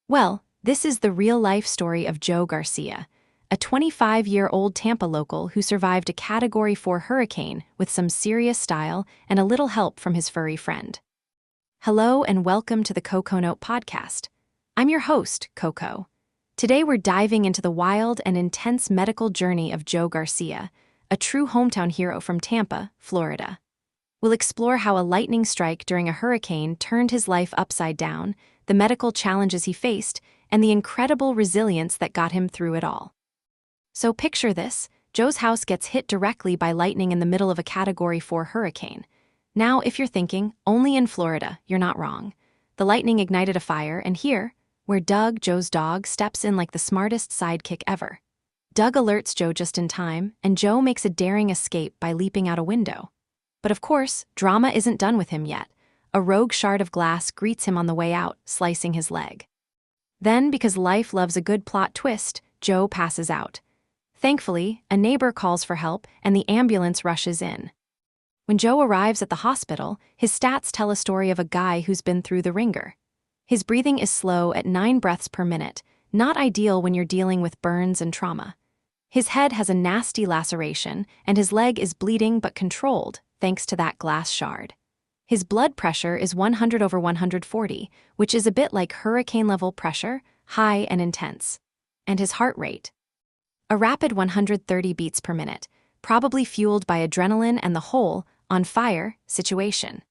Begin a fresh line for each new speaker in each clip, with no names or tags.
Well, this is the real-life story of Joe Garcia, a 25-year-old Tampa local who survived a Category 4 hurricane with some serious style and a little help from his furry friend. Hello and welcome to the Coco Note podcast. I'm your host, Coco. Today we're diving into the wild and intense medical journey of Joe Garcia, a true hometown hero from Tampa, Florida. We'll explore how a lightning strike during a hurricane turned his life upside down, the medical challenges he faced, and the incredible resilience that got him through it all. So picture this: Joe's house gets hit directly by lightning in the middle of a Category 4 hurricane. Now, if you're thinking, only in Florida, you're not wrong. The lightning ignited a fire, and here, where Doug, Joe's dog, steps in like the smartest sidekick ever. Doug alerts Joe just in time, and Joe makes a daring escape by leaping out a window. But of course, drama isn't done with him yet. A rogue shard of glass greets him on the way out, slicing his leg. Then, because life loves a good plot twist, Joe passes out. Thankfully, a neighbor calls for help and the ambulance rushes in. When Joe arrives at the hospital, his stats tell a story of a guy who's been through the ringer. His breathing is slow at 9 breaths per minute, not ideal when you're dealing with burns and trauma. His head has a nasty laceration, and his leg is bleeding but controlled, thanks to that glass shard. His blood pressure is 100/140, which is a bit like hurricane-level pressure, high and intense. And his heart rate? A rapid 130 beats per minute, probably fueled by adrenaline and the whole on fire situation.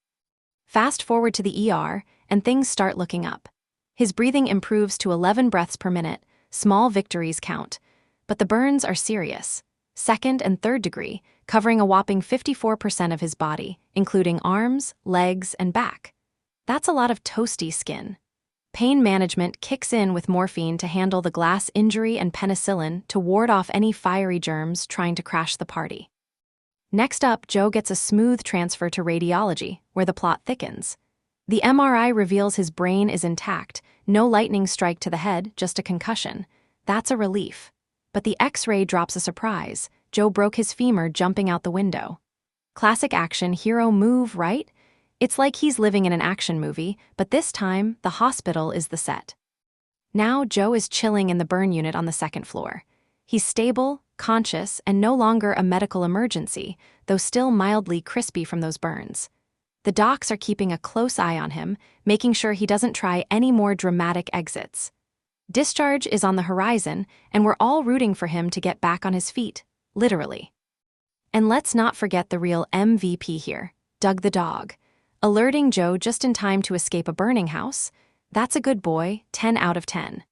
Fast forward to the ER, and things start looking up. His breathing improves to 11 breaths per minute, small victories count. But the burns are serious. Second and third degree, covering a whopping 54% of his body, including arms, legs, and back. That's a lot of toasty skin. Pain management kicks in with morphine to handle the glass injury and penicillin to ward off any fiery germs trying to crash the party. Next up, Joe gets a smooth transfer to radiology, where the plot thickens. The MRI reveals his brain is intact, no lightning strike to the head, just a concussion. That's a relief. But the X-ray drops a surprise. Joe broke his femur jumping out the window. Classic action hero move, right? It's like he's living in an action movie, but this time, the hospital is the set. Now Joe is chilling in the burn unit on the second floor. He's stable, conscious, and no longer a medical emergency, though still mildly crispy from those burns. The docs are keeping a close eye on him, making sure he doesn't try any more dramatic exits. Discharge is on the horizon, and we're all rooting for him to get back on his feet, literally. And let's not forget the real MVP here, Doug the dog. Alerting Joe just in time to escape a burning house. That's a good boy, 10 out of 10.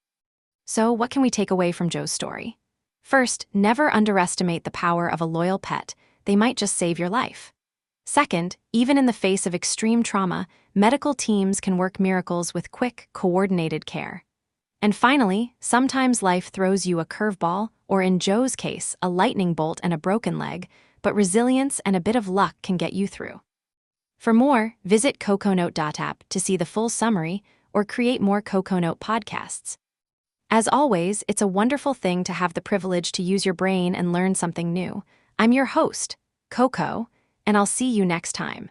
So what can we take away from Joe's story? First, never underestimate the power of a loyal pet. They might just save your life. Second, even in the face of extreme trauma, medical teams can work miracles with quick, coordinated care. And finally, sometimes life throws you a curveball, or in Joe's case, a lightning bolt and a broken leg, but resilience and a bit of luck can get you through. For more, visit coconote.app to see the full summary or create more Coco Note podcasts. As always, it's a wonderful thing to have the privilege to use your brain and learn something new. I'm your host, Coco, and I'll see you next time.